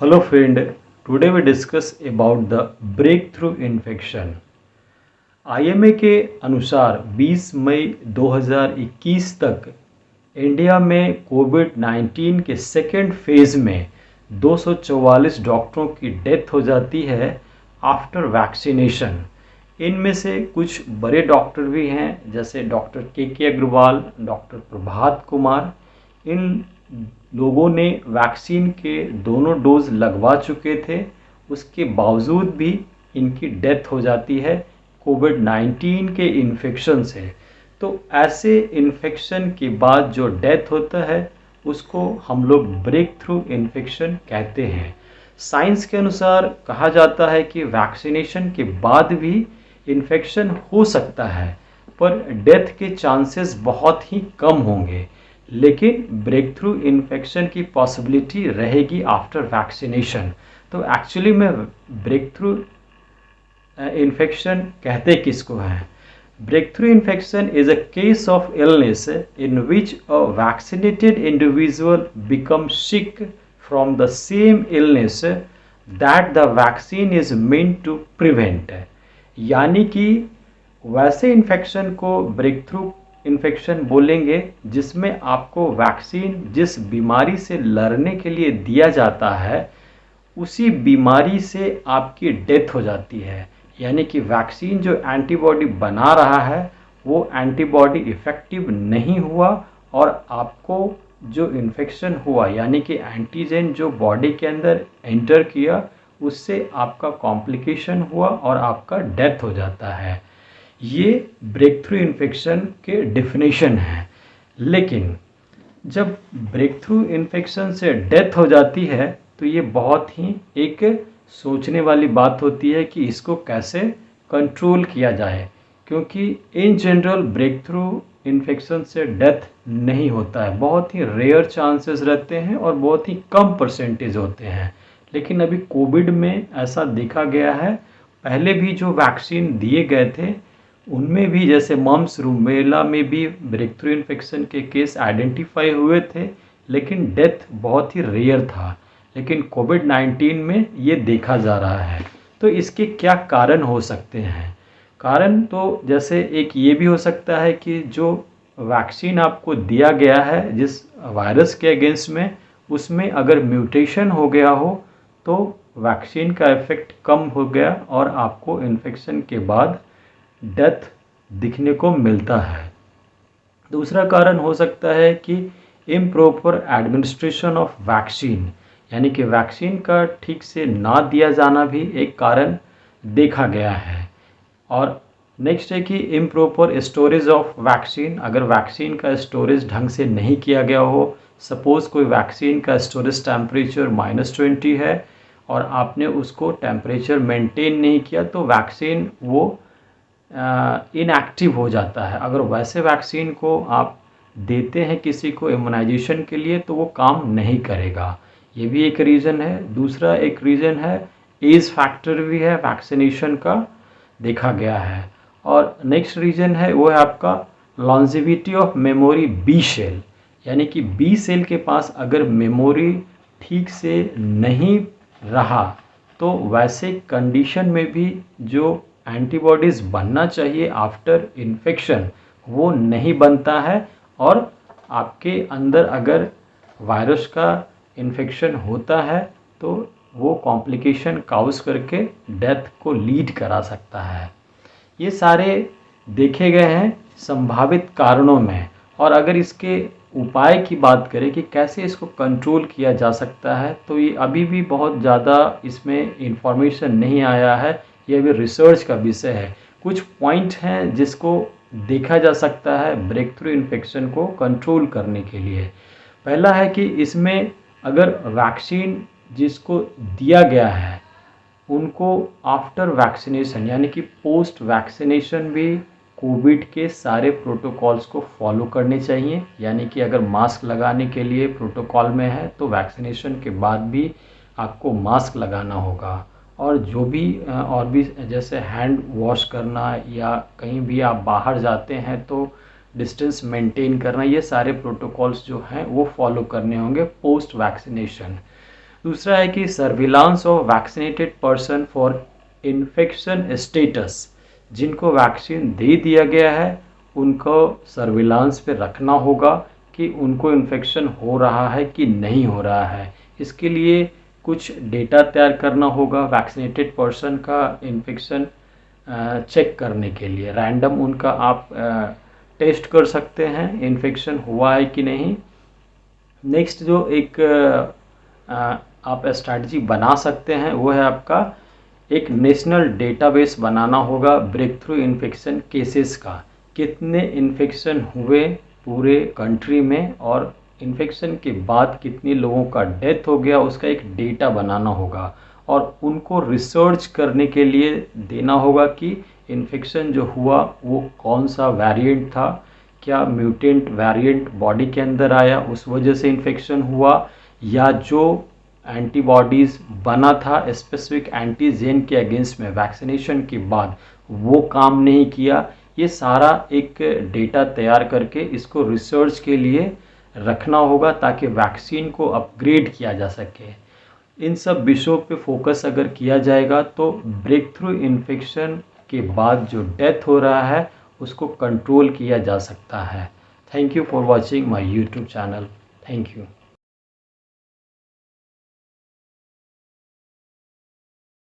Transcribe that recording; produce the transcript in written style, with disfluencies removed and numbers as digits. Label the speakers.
Speaker 1: Hello friend, today we discuss about the breakthrough infection. IMA के अनुसार 20 मई 2021 तक India में कोविड-19 के सेकेंड फेज में 244 डॉक्टरों की डेथ हो जाती है आफ्टर वैक्सीनेशन। इनमें से कुछ बड़े डॉक्टर भी हैं जैसे डॉक्टर के अग्रवाल, डॉक्टर प्रभात कुमार। इन लोगों ने वैक्सीन के दोनों डोज लगवा चुके थे, उसके बावजूद भी इनकी डेथ हो जाती है कोविड-19 के इन्फेक्शन से। तो ऐसे इन्फेक्शन के बाद जो डेथ होता है उसको हम लोग ब्रेक थ्रू इन्फेक्शन कहते हैं। साइंस के अनुसार कहा जाता है कि वैक्सीनेशन के बाद भी इन्फेक्शन हो सकता है, पर डेथ के चांसेस बहुत ही कम होंगे, लेकिन ब्रेक थ्रू इन्फेक्शन की पॉसिबिलिटी रहेगी आफ्टर वैक्सीनेशन। तो एक्चुअली में ब्रेक थ्रू इन्फेक्शन कहते किसको है? Breakthrough infection is a case of illness in which a vaccinated individual becomes sick from the same illness that the vaccine is meant to prevent। यानी कि वैसे infection को break through infection बोलेंगे जिसमें आपको वैक्सीन जिस बीमारी से लड़ने के लिए दिया जाता है उसी बीमारी से आपकी डेथ हो जाती है। यानी कि वैक्सीन जो एंटीबॉडी बना रहा है वो एंटीबॉडी इफ़ेक्टिव नहीं हुआ और आपको जो इन्फेक्शन हुआ यानी कि एंटीजन जो बॉडी के अंदर एंटर किया उससे आपका कॉम्प्लिकेशन हुआ और आपका डेथ हो जाता है। ये ब्रेक थ्रू इन्फेक्शन के डेफिनेशन है। लेकिन जब ब्रेक थ्रू इन्फेक्शन से डेथ हो जाती है तो ये बहुत ही एक सोचने वाली बात होती है कि इसको कैसे कंट्रोल किया जाए, क्योंकि in general break through infection से डेथ नहीं होता है, बहुत ही रेयर चांसेस रहते हैं और बहुत ही कम परसेंटेज होते हैं। लेकिन अभी कोविड में ऐसा देखा गया है, पहले भी जो वैक्सीन दिए गए थे उनमें भी जैसे मम्स रूबेला में भी ब्रेक थ्रू इन्फेक्शन के केस आइडेंटिफाई हुए थे, लेकिन डेथ बहुत ही रेयर था। लेकिन कोविड-19 में ये देखा जा रहा है। तो इसके क्या कारण हो सकते हैं? कारण तो जैसे एक ये भी हो सकता है कि जो वैक्सीन आपको दिया गया है जिस वायरस के अगेंस्ट में, उसमें अगर म्यूटेशन हो गया हो तो वैक्सीन का इफ़ेक्ट कम हो गया और आपको इन्फेक्शन के बाद डेथ दिखने को मिलता है। दूसरा कारण हो सकता है कि इम्प्रॉपर एडमिनिस्ट्रेशन ऑफ वैक्सीन, यानी कि वैक्सीन का ठीक से ना दिया जाना भी एक कारण देखा गया है। और नेक्स्ट है कि इम्प्रॉपर स्टोरेज ऑफ वैक्सीन, अगर वैक्सीन का स्टोरेज ढंग से नहीं किया गया हो, सपोज़ कोई वैक्सीन का स्टोरेज टेम्परेचर -20 है और आपने उसको टेम्परेचर मेंटेन नहीं किया तो वैक्सीन वो इनएक्टिव हो जाता है। अगर वैसे वैक्सीन को आप देते हैं किसी को इम्यूनाइजेशन के लिए तो वो काम नहीं करेगा, ये भी एक रीज़न है। दूसरा एक रीज़न है एज फैक्टर भी है वैक्सीनेशन का, देखा गया है। और नेक्स्ट रीज़न है वो है आपका longevity of memory B cell, यानी कि बी सेल के पास अगर मेमोरी ठीक से नहीं रहा तो वैसे कंडीशन में भी जो एंटीबॉडीज़ बनना चाहिए आफ्टर इन्फेक्शन वो नहीं बनता है और आपके अंदर अगर वायरस का इन्फेक्शन होता है तो वो कॉम्प्लिकेशन काउज करके डेथ को लीड करा सकता है। ये सारे देखे गए हैं संभावित कारणों में। और अगर इसके उपाय की बात करें कि कैसे इसको कंट्रोल किया जा सकता है तो ये अभी भी बहुत ज़्यादा इसमें इंफॉर्मेशन नहीं आया है, ये अभी रिसर्च का विषय है। कुछ पॉइंट हैं जिसको देखा जा सकता है ब्रेक थ्रू इन्फेक्शन को कंट्रोल करने के लिए। पहला है कि इसमें अगर वैक्सीन जिसको दिया गया है उनको आफ्टर वैक्सीनेशन यानी कि पोस्ट वैक्सीनेशन भी कोविड के सारे प्रोटोकॉल्स को फॉलो करने चाहिए। यानी कि अगर मास्क लगाने के लिए प्रोटोकॉल में है तो वैक्सीनेशन के बाद भी आपको मास्क लगाना होगा। और जो भी और भी जैसे हैंड वॉश करना या कहीं भी आप बाहर जाते हैं तो डिस्टेंस मेंटेन करना, ये सारे प्रोटोकॉल्स जो हैं वो फॉलो करने होंगे पोस्ट वैक्सीनेशन। दूसरा है कि surveillance of vaccinated person for infection status, जिनको वैक्सीन दे दिया गया है उनको सर्विलांस पे रखना होगा कि उनको इन्फेक्शन हो रहा है कि नहीं हो रहा है। इसके लिए कुछ डेटा तैयार करना होगा वैक्सीनेटेड पर्सन का इन्फेक्शन चेक करने के लिए। रैंडम उनका आप टेस्ट कर सकते हैं इन्फेक्शन हुआ है कि नहीं। नेक्स्ट जो एक आप स्ट्रैटेजी बना सकते हैं वो है आपका एक नेशनल डेटाबेस बनाना होगा ब्रेक थ्रू इन्फेक्शन केसेस का, कितने इन्फेक्शन हुए पूरे कंट्री में और इन्फेक्शन के बाद कितने लोगों का डेथ हो गया, उसका एक डेटा बनाना होगा और उनको रिसर्च करने के लिए देना होगा कि इन्फेक्शन जो हुआ वो कौन सा वेरिएंट था, क्या म्यूटेंट वेरिएंट बॉडी के अंदर आया उस वजह से इन्फेक्शन हुआ, या जो एंटीबॉडीज़ बना था स्पेसिफिक एंटीजेन के अगेंस्ट में वैक्सीनेशन के बाद वो काम नहीं किया। ये सारा एक डेटा तैयार करके इसको रिसर्च के लिए रखना होगा ताकि वैक्सीन को अपग्रेड किया जा सके। इन सब विषयों पे फोकस अगर किया जाएगा तो ब्रेक थ्रू इन्फेक्शन के बाद जो डेथ हो रहा है उसको कंट्रोल किया जा सकता है। Thank you for watching my YouTube channel. Thank you.